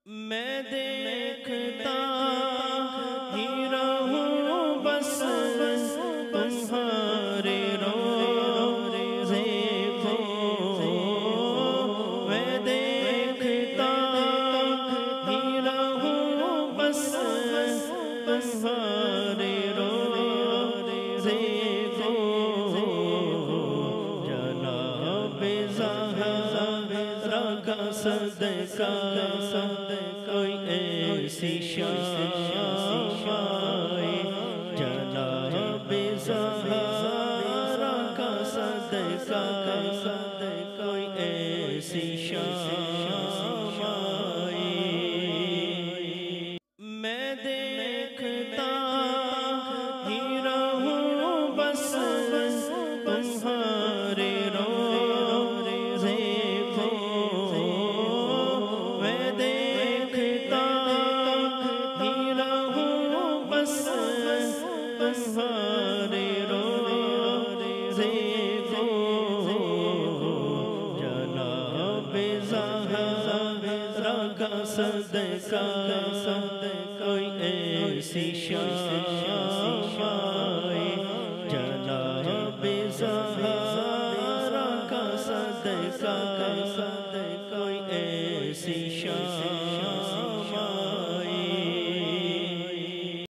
میں دیکھتا ہی رہوں بس تمہارے روزے کو، میں دیکھتا ہی رہوں بس تمہارے روزے کو، جناب زہرا کا صدقہ کوئی ایسی شام آئے، جناب زہرا کا صدقہ کوئی ایسی شام آئے، میں دیکھتا ہی رہوں بس تمہارے روزے کو، میں دیکھتا ہی رہوں بس تمہارے روزے کو، جناب زہرا کا صدقہ کوئی ایسی شام آئے، جناب زہرا کا صدقہ کوئی ایسی شام آئے۔